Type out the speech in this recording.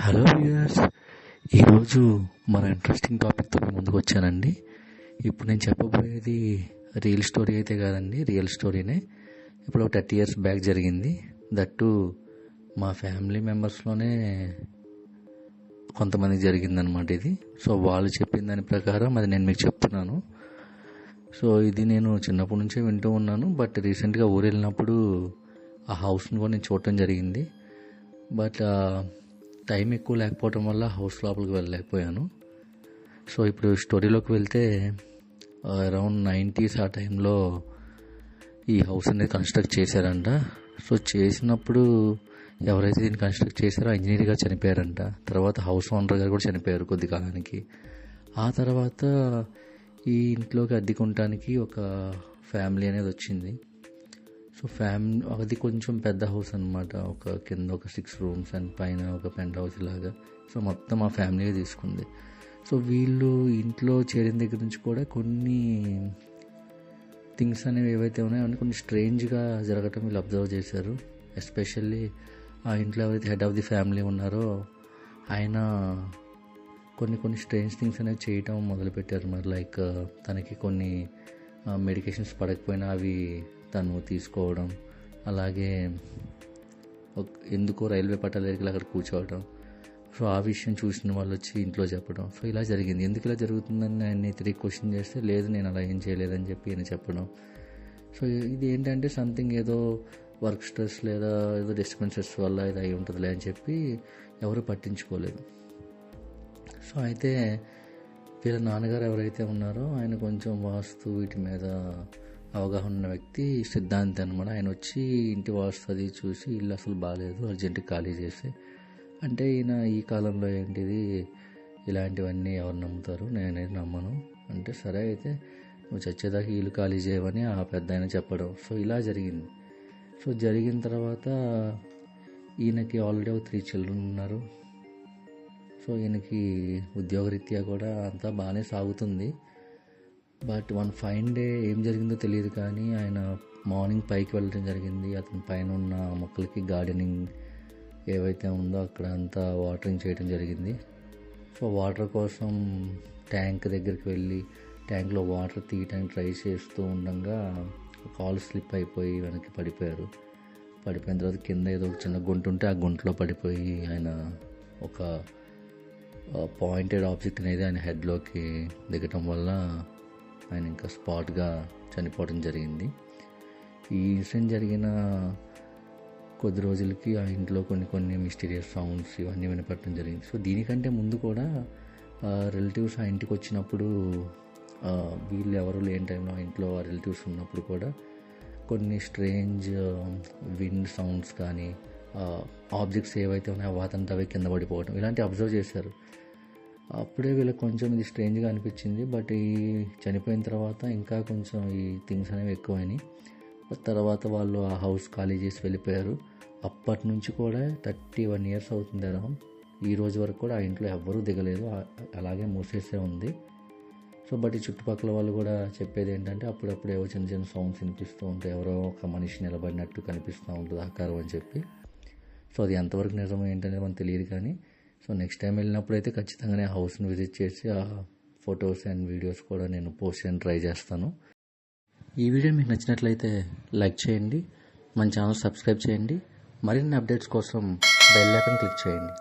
Hello viewers, ఈరోజు మన interesting టాపిక్తో మీ ముందుకు వచ్చానండి. ఇప్పుడు నేను చెప్పబోయేది రియల్ స్టోరీ అయితే కాదండి, రియల్ స్టోరీనే. ఇప్పుడు 30 years బ్యాక్ జరిగింది. దట్టు మా ఫ్యామిలీ మెంబర్స్లోనే కొంతమంది జరిగిందనమాట ఇది. సో వాళ్ళు చెప్పిన దాని ప్రకారం అది నేను మీకు చెప్తున్నాను. సో ఇది నేను చిన్నప్పటి నుంచే వింటూ ఉన్నాను. బట్ రీసెంట్గా ఊరు వెళ్ళినప్పుడు ఆ హౌస్ని కూడా నేను చూడటం జరిగింది. బట్ టైం ఎక్కువ లేకపోవటం వల్ల హౌస్ లోపలికి వెళ్ళలేకపోయాను. సో ఇప్పుడు స్టోరీలోకి వెళ్తే అరౌండ్ 90s ఆ టైంలో ఈ హౌస్ అనేది కన్స్ట్రక్ట్ చేశారంట. సో చేసినప్పుడు ఎవరైతే దీన్ని కన్స్ట్రక్ట్ చేశారో ఇంజనీర్ గారు చనిపోయారంట. తర్వాత హౌస్ ఓనర్ గారు కూడా చనిపోయారు కొద్ది కాలానికి. ఆ తర్వాత ఈ ఇంట్లోకి అద్దెకుంటానికి ఒక ఫ్యామిలీ అనేది వచ్చింది. సో అది కొంచెం పెద్ద హౌస్ అనమాట. ఒక కింద ఒక 6 rooms అండ్ పైన ఒక పెంట్ హౌస్ లాగా. సో మొత్తం ఆ ఫ్యామిలీ తీసుకుంది. సో వీళ్ళు ఇంట్లో చేరిన దగ్గర నుంచి కూడా కొన్ని థింగ్స్ అనేవి ఏవైతే ఉన్నాయో అన్నీ కొన్ని స్ట్రేంజ్గా జరగటం వీళ్ళు అబ్జర్వ్ చేశారు. ఎస్పెషల్లీ ఆ ఇంట్లో ఎవరైతే హెడ్ ఆఫ్ ది ఫ్యామిలీ ఉన్నారో ఆయన కొన్ని స్ట్రేంజ్ థింగ్స్ అనేవి చేయటం మొదలుపెట్టారు. మరి లైక్ తనకి కొన్ని మెడికేషన్స్ పడకపోయినా అవి తను తీసుకోవడం, అలాగే ఎందుకో రైల్వే పట్టాల దగ్గర అక్కడ కూర్చోవడం. సో ఆ విషయం చూసిన వాళ్ళు వచ్చి ఇంట్లో చెప్పడం. సో ఇలా జరిగింది. ఎందుకు ఇలా జరుగుతుందని ఆయన తిరిగి క్వశ్చన్ చేస్తే లేదు నేను అలా ఏం చేయలేదని చెప్పి ఆయన చెప్పడం. సో ఇది ఏంటంటే సంథింగ్ ఏదో వర్క్ స్ట్రెస్ లేదా ఏదో డిస్టర్బెన్సెస్ వల్ల ఇది అయి ఉంటుందిలే అని చెప్పి ఎవరు పట్టించుకోలేదు. సో అయితే వీళ్ళ నాన్నగారు ఎవరైతే ఉన్నారో ఆయన కొంచెం వాస్తు వీటి మీద అవగాహన ఉన్న వ్యక్తి, సిద్ధాంతి అనమాట. ఆయన వచ్చి ఇంటి వాస్తు అది చూసి ఇల్లు అసలు బాగాలేదు, అర్జెంటుగా ఖాళీ చేసి అంటే ఈయన ఈ కాలంలో ఏంటిది ఇలాంటివన్నీ ఎవరు నమ్ముతారు, నేనేది నమ్మను అంటే సరే అయితే నువ్వు చచ్చేదాకా ఇల్లు ఖాళీ చేయవని ఆ పెద్ద ఆయన చెప్పడం. సో ఇలా జరిగింది. సో జరిగిన తర్వాత ఈయనకి ఆల్రెడీ ఒక 3 children ఉన్నారు. సో ఈయనకి ఉద్యోగరీత్యా కూడా అంతా బాగానే సాగుతుంది. బట్ వన్ ఫైన్ డే ఏం జరిగిందో తెలియదు కానీ ఆయన మార్నింగ్ పైకి వెళ్ళడం జరిగింది. అతని పైన ఉన్న మొక్కలకి గార్డెనింగ్ ఏవైతే ఉందో అక్కడ అంతా వాటరింగ్ చేయడం జరిగింది. సో వాటర్ కోసం ట్యాంక్ దగ్గరికి వెళ్ళి ట్యాంక్లో వాటర్ తీయడానికి ట్రై చేస్తూ ఉండగా కాలు స్లిప్ అయిపోయి వెనక్కి పడిపోయారు. పడిపోయిన తర్వాత కింద ఏదో ఒక చిన్న గుంట ఉంటే ఆ గుంటలో పడిపోయి ఆయన ఒక పాయింటెడ్ ఆబ్జెక్ట్ అనేది ఆయన హెడ్లోకి దిగటం వల్ల ఆయన ఇంకా స్పాట్గా చనిపోవడం జరిగింది. ఈ ఇన్సిడెంట్ జరిగిన కొద్ది రోజులకి ఆ ఇంట్లో కొన్ని మిస్టీరియస్ సౌండ్స్ ఇవన్నీ వినపడటం జరిగింది. సో దీనికంటే ముందు కూడా రిలేటివ్స్ ఆ ఇంటికి వచ్చినప్పుడు వీళ్ళు ఎవరు లేని టైంలో ఆ ఇంట్లో ఆ రిలేటివ్స్ ఉన్నప్పుడు కూడా కొన్ని స్ట్రేంజ్ విండ్ సౌండ్స్ కానీ ఆబ్జెక్ట్స్ ఏవైతే ఉన్నాయో వాతంతవే కింద పడిపోవడం ఇలాంటివి అబ్జర్వ్ చేశారు. అప్పుడే వీళ్ళకి కొంచెం ఇది స్ట్రేంజ్గా అనిపించింది. బట్ ఈ చనిపోయిన తర్వాత ఇంకా కొంచెం ఈ థింగ్స్ అనేవి ఎక్కువైనాయి. తర్వాత వాళ్ళు ఆ హౌస్ ఖాళీ చేసి వెళ్ళిపోయారు. అప్పటి నుంచి కూడా 31 years అవుతుంది అరౌండ్. ఈ రోజు వరకు కూడా ఆ ఇంట్లో ఎవ్వరూ దిగలేదు, అలాగే మూసేసే ఉంది. సో బట్ ఈ చుట్టుపక్కల వాళ్ళు కూడా చెప్పేది ఏంటంటే అప్పుడప్పుడు ఏవో చిన్న సౌండ్స్ వినిపిస్తూ ఉంటాయి, ఎవరో ఒక మనిషి నిలబడినట్టు కనిపిస్తూ ఉంటుంది ఆకారం అని చెప్పి. సో అది ఎంతవరకు నిజమో ఏంటనేది మనకు తెలియదు కానీ సో నెక్స్ట్ టైం వెళ్ళినప్పుడు అయితే ఖచ్చితంగానే హౌస్ని విజిట్ చేసి ఆ ఫొటోస్ అండ్ వీడియోస్ కూడా నేను పోస్ట్ చేయడానికి ట్రై చేస్తాను. ఈ వీడియో మీకు నచ్చినట్లయితే లైక్ చేయండి, మన ఛానల్ సబ్స్క్రైబ్ చేయండి, మరిన్ని అప్డేట్స్ కోసం బెల్ ఐకాన్ క్లిక్ చేయండి.